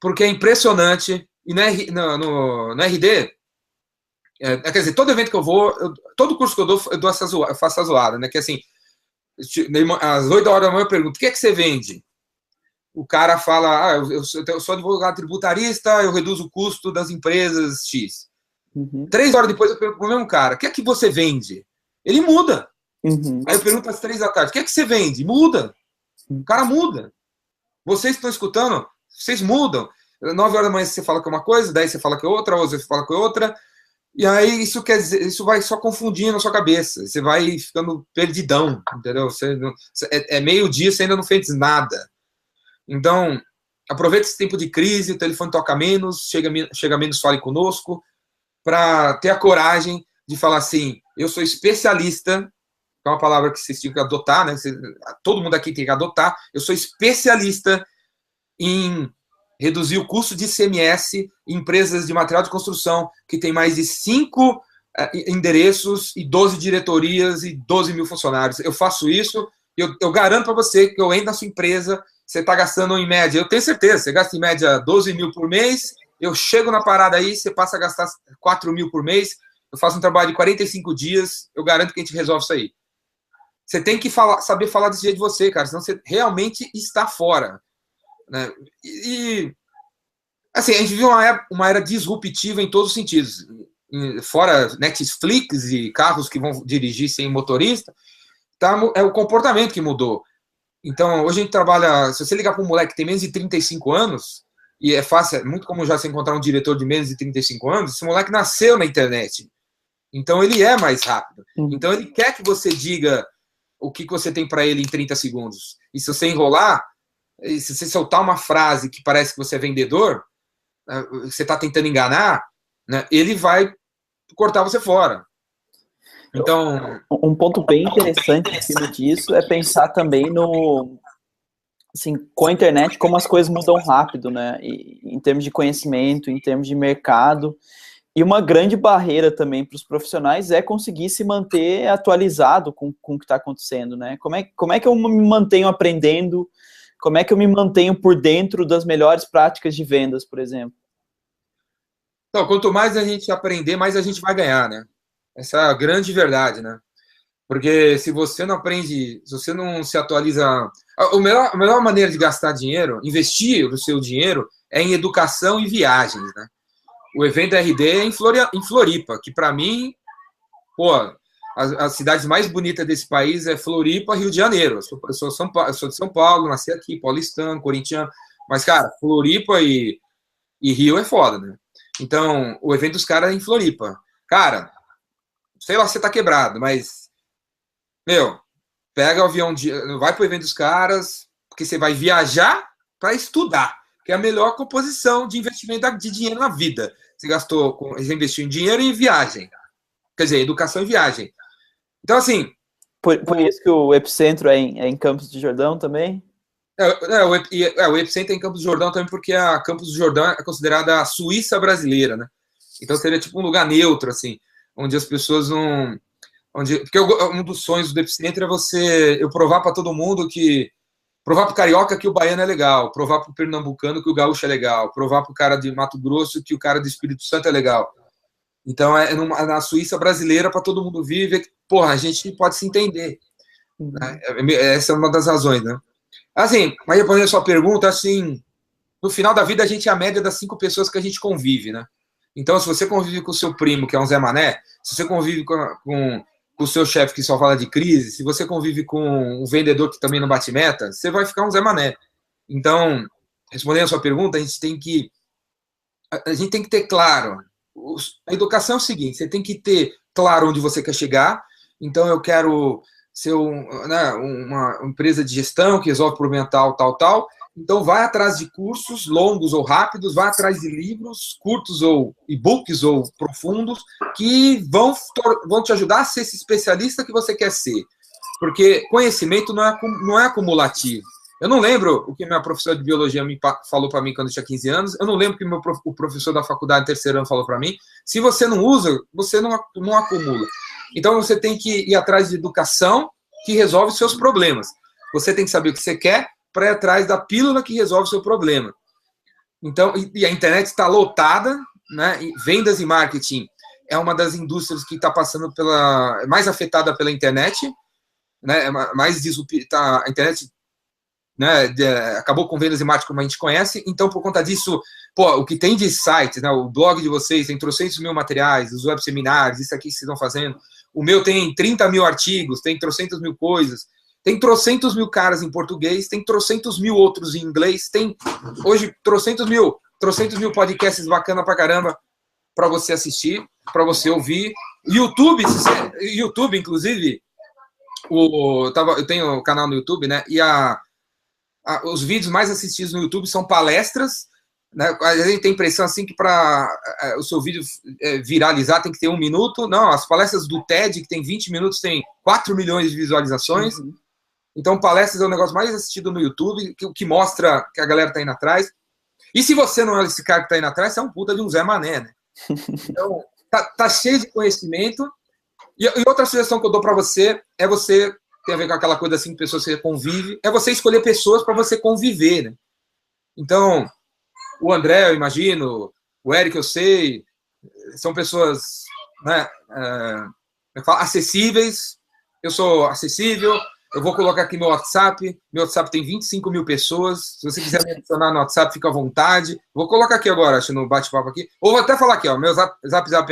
porque é impressionante. E no RD, quer dizer, todo evento que eu vou, todo curso que eu faço essa zoada, né? Que assim, às 8 horas da manhã eu pergunto, o que é que você vende? O cara fala, eu sou advogado tributarista, eu reduzo o custo das empresas X. 3 horas depois eu pergunto para o mesmo cara, o que é que você vende? Ele muda. Aí eu pergunto às 3 da tarde, o que é que você vende? Muda. O cara muda. Vocês estão escutando? Vocês mudam. 9 horas da manhã você fala que é uma coisa, 10 você fala que é outra, 11 você fala que é outra. E aí isso quer dizer, isso vai só confundindo na sua cabeça. Você vai ficando perdidão, entendeu? É meio-dia, você ainda não fez nada. Então, aproveita esse tempo de crise, o telefone toca menos, chega menos, fale conosco, para ter a coragem de falar assim, eu sou especialista, que é uma palavra que vocês tinham que adotar, né? Todo mundo aqui tem que adotar, eu sou especialista em reduzir o custo de ICMS em empresas de material de construção que tem mais de 5 endereços e 12 diretorias e 12 mil funcionários. Eu faço isso, eu garanto para você que eu entro na sua empresa, você está gastando em média, eu tenho certeza, você gasta em média 12 mil por mês, eu chego na parada aí, você passa a gastar 4 mil por mês, eu faço um trabalho de 45 dias, eu garanto que a gente resolve isso aí. Você tem que saber falar desse jeito de você, cara, senão você realmente está fora. Né? E assim, a gente viu uma era disruptiva em todos os sentidos. Fora Netflix e carros que vão dirigir sem motorista, é o comportamento que mudou. Então, hoje a gente trabalha. Se você ligar para um moleque que tem menos de 35 anos, e é fácil, é muito comum já se encontrar um diretor de menos de 35 anos, esse moleque nasceu na internet. Então, ele é mais rápido. Então, ele quer que você diga o que você tem para ele em 30 segundos. E se você enrolar, se você soltar uma frase que parece que você é vendedor, você está tentando enganar, né, ele vai cortar você fora. Então, um ponto bem interessante em cima disso é pensar também no, assim, com a internet, como as coisas mudam rápido, né, em termos de conhecimento, em termos de mercado, e uma grande barreira também para os profissionais é conseguir se manter atualizado com o que está acontecendo, né, como é que eu me mantenho aprendendo, como é que eu me mantenho por dentro das melhores práticas de vendas, por exemplo? Então, quanto mais a gente aprender, mais a gente vai ganhar, né? Essa é a grande verdade, né? Porque se você não aprende, se você não se atualiza... A melhor maneira de gastar dinheiro, investir o seu dinheiro, é em educação e viagens, né? O evento RD é em Floripa, que para mim, pô, as cidades mais bonitas desse país é Floripa, Rio de Janeiro. Eu sou de São Paulo, nasci aqui, paulistano, corintiano. Mas, cara, Floripa e Rio é foda, né? Então, o evento dos caras é em Floripa. Cara, sei lá se você tá quebrado, mas, meu, pega o avião, vai pro evento dos caras, porque você vai viajar para estudar, que é a melhor composição de investimento de dinheiro na vida. Você investiu em dinheiro e em viagem. Quer dizer, educação e viagem. Então, assim... Por isso que o Epicentro é em Campos do Jordão também? O Epicentro é em Campos do Jordão também, porque a Campos do Jordão é considerada a Suíça brasileira, né? Então seria tipo um lugar neutro, assim, onde as pessoas não... Porque um dos sonhos do Epicentro é eu provar para todo mundo que... Provar para o carioca que o baiano é legal, provar para o pernambucano que o gaúcho é legal, provar para o cara de Mato Grosso que o cara do Espírito Santo é legal. Então é na Suíça brasileira para todo mundo vir e ver que, porra, a gente pode se entender. Né? Essa é uma das razões, né? Assim, mas respondendo a sua pergunta, assim, no final da vida a gente é a média das 5 pessoas que a gente convive, né? Então, se você convive com o seu primo, que é um Zé Mané, se você convive com o seu chefe que só fala de crise, se você convive com um vendedor que também não bate meta, você vai ficar um Zé Mané. Então, respondendo a sua pergunta, a gente tem que ter claro. A educação é o seguinte, você tem que ter claro onde você quer chegar. Então, eu quero ser uma empresa de gestão que resolve problema tal. Então, vai atrás de cursos longos ou rápidos, vai atrás de livros curtos ou e-books ou profundos que vão te ajudar a ser esse especialista que você quer ser. Porque conhecimento não é acumulativo. Eu não lembro o que minha professora de biologia falou para mim quando eu tinha 15 anos, eu não lembro o que o professor da faculdade terceiro ano falou para mim. Se você não usa, você não acumula. Então, você tem que ir atrás de educação que resolve seus problemas. Você tem que saber o que você quer para ir atrás da pílula que resolve o seu problema. Então, e a internet está lotada, né? E vendas e marketing é uma das indústrias que está passando mais afetada pela internet, né? A internet, né, acabou com vendas e marketing como a gente conhece. Então, por conta disso, o que tem de sites, né? O blog de vocês tem 300 mil materiais, os web seminários, isso aqui que vocês estão fazendo. O meu tem 30 mil artigos, tem 300 mil coisas. Tem 300 mil caras em português, tem 300 mil outros em inglês, tem hoje 300 mil podcasts bacana pra caramba para você assistir. para você ouvir. YouTube, YouTube, inclusive, eu tenho um canal no YouTube, né? E os vídeos mais assistidos no YouTube são palestras, né? A gente tem a impressão assim que para o seu vídeo viralizar tem que ter 1 minuto. Não, as palestras do TED, que tem 20 minutos, tem 4 milhões de visualizações. Uhum. Então, palestras é o negócio mais assistido no YouTube, que mostra que a galera tá indo atrás. E se você não é esse cara que tá indo atrás, você é um puta de um Zé Mané, né? Então, tá cheio de conhecimento. E outra sugestão que eu dou para você é tem a ver com aquela coisa assim, que pessoas você convive, é você escolher pessoas para você conviver, né? Então, o André, eu imagino, o Eric, eu sei, são pessoas, né, acessíveis. Eu sou acessível. Eu vou colocar aqui meu WhatsApp tem 25 mil pessoas. Se você quiser me adicionar no WhatsApp, fica à vontade. Vou colocar aqui agora, acho, no bate-papo aqui. Ou vou até falar aqui, ó, meu zap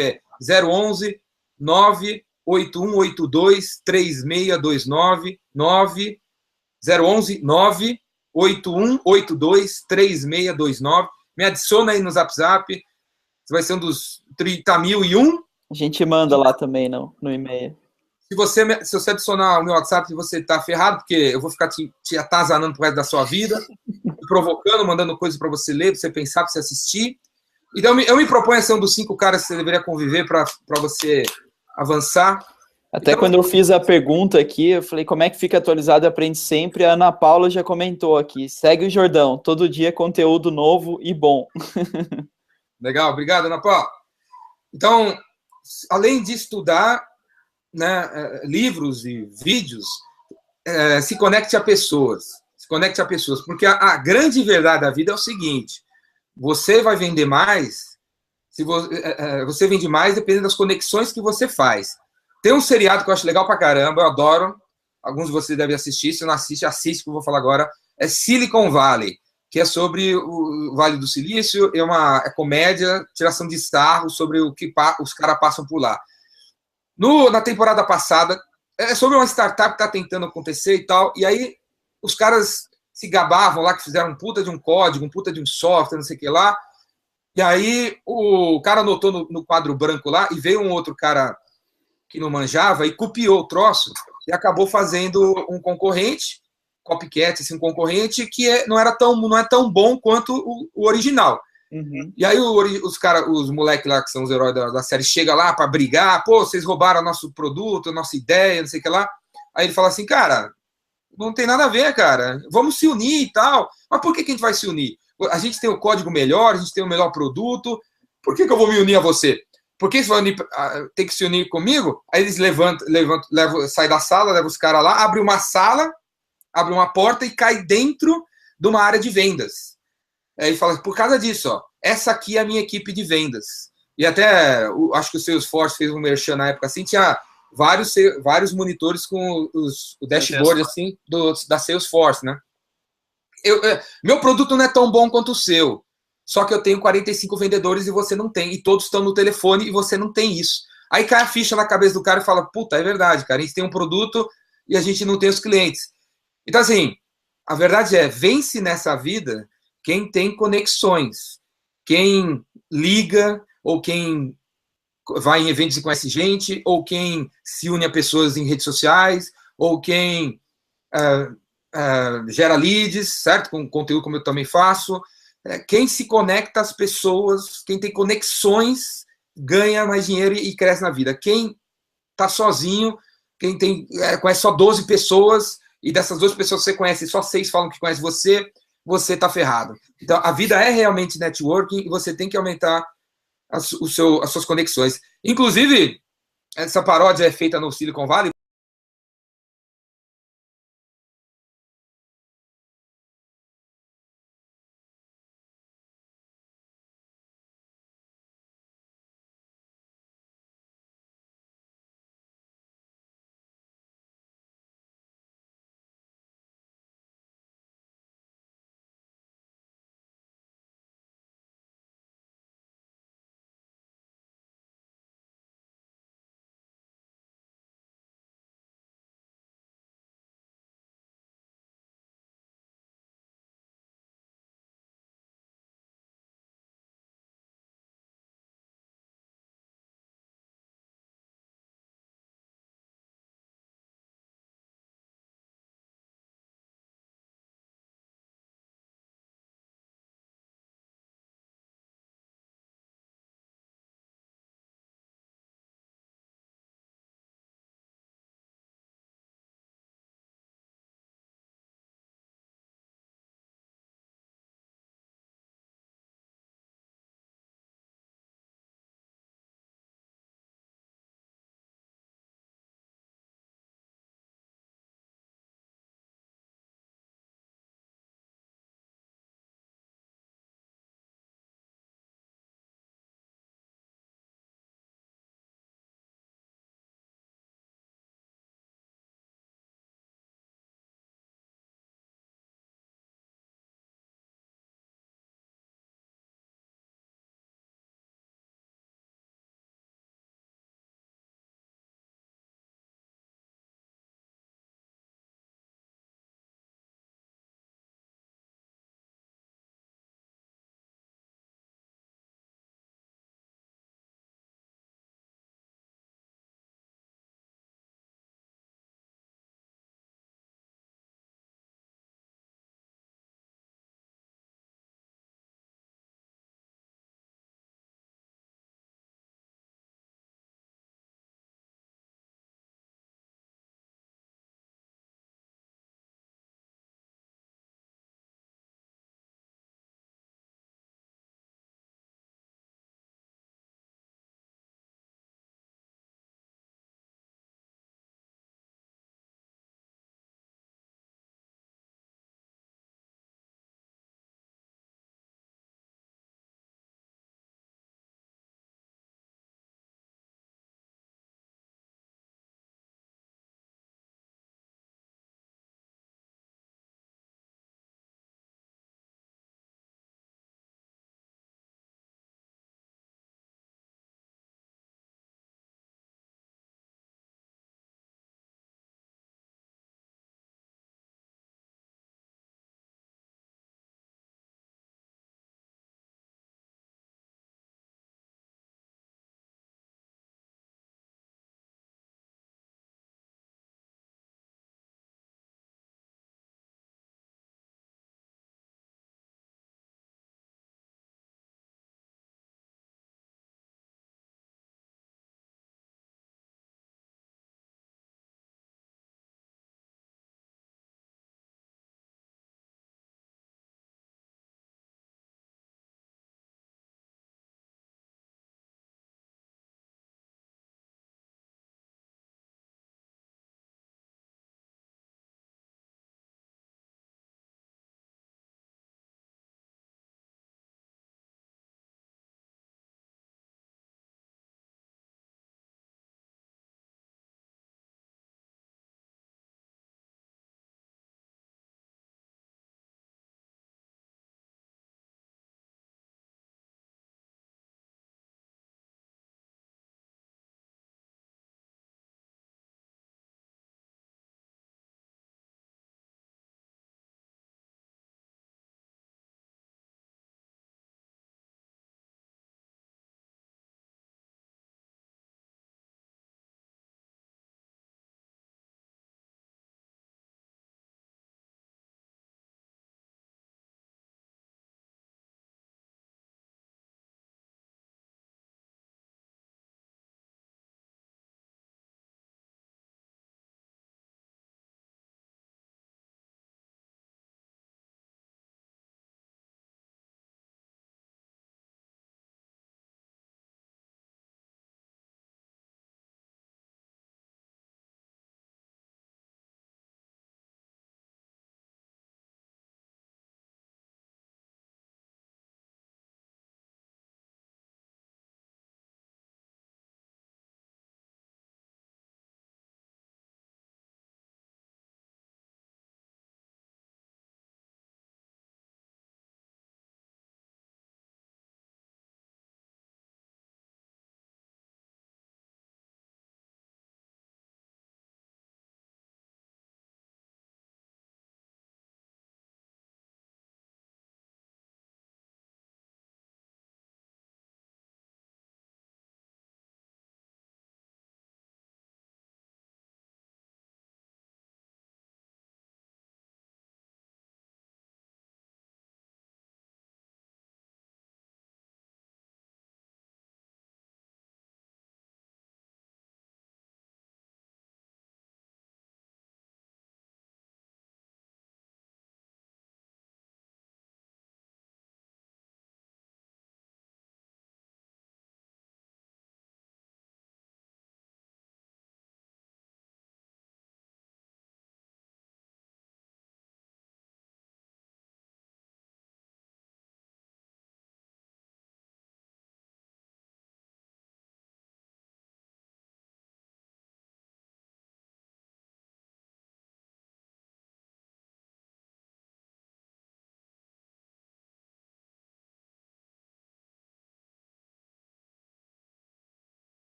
é 011 98182 3629 011 98182 3629. Me adiciona aí no Zap. Você vai ser um dos 30.001. A gente manda lá também no e-mail. Se você adicionar o meu WhatsApp, você tá ferrado, porque eu vou ficar te atazanando pro resto da sua vida, provocando, mandando coisas para você ler, para você pensar, para você assistir. Então, eu me proponho a ser um dos 5 caras que você deveria conviver para você avançar. Até então, quando eu fiz a pergunta aqui, eu falei, como é que fica atualizado e aprende sempre? A Ana Paula já comentou aqui, segue o Jordão, todo dia conteúdo novo e bom. Legal, obrigado, Ana Paula. Então, além de estudar, né, livros e vídeos, se conecte a pessoas. Se conecte a pessoas. Porque a grande verdade da vida é o seguinte: você vai vender mais, se você vende mais dependendo das conexões que você faz. Tem um seriado que eu acho legal pra caramba, eu adoro. Alguns de vocês devem assistir. Se não assiste, que eu vou falar agora. É Silicon Valley, que é sobre o Vale do Silício. É comédia, tiração de sarro sobre o que os caras passam por lá. Na temporada passada, é sobre uma startup que está tentando acontecer e tal, e aí os caras se gabavam lá que fizeram um puta de um código, um puta de um software, não sei o que lá, e aí o cara anotou no quadro branco lá, e veio um outro cara que não manjava e copiou o troço, e acabou fazendo um concorrente, copycat, assim, um concorrente que não é tão bom quanto o original. Uhum. E aí os moleques lá, que são os heróis da série, chegam lá para brigar, pô, vocês roubaram nosso produto, nossa ideia, não sei o que lá. Aí ele fala assim, cara, não tem nada a ver, cara, vamos se unir e tal. Mas por que a gente vai se unir? A gente tem o código melhor, a gente tem o melhor produto, por que eu vou me unir a você? Por que você vai ter que se unir comigo? Aí eles saem da sala, levam os caras lá, abre uma sala, abre uma porta e cai dentro de uma área de vendas. Aí fala, por causa disso, ó, essa aqui é a minha equipe de vendas. E até, acho que o Salesforce fez um merchan na época assim, tinha vários monitores com o dashboard assim, da Salesforce, né? Meu produto não é tão bom quanto o seu, só que eu tenho 45 vendedores e você não tem, e todos estão no telefone e você não tem isso. Aí cai a ficha na cabeça do cara e fala, puta, é verdade, cara, a gente tem um produto e a gente não tem os clientes. Então, assim, a verdade é, vence nessa vida quem tem conexões, quem liga, ou quem vai em eventos e conhece gente, ou quem se une a pessoas em redes sociais, ou quem gera leads, certo? Com conteúdo como eu também faço. Quem se conecta às pessoas, quem tem conexões, ganha mais dinheiro e cresce na vida. Quem está sozinho, quem conhece só 12 pessoas, e dessas 12 pessoas que você conhece, só 6 falam que conhecem você está ferrado. Então, a vida é realmente networking e você tem que aumentar as suas conexões. Inclusive, essa paródia é feita no Silicon Valley.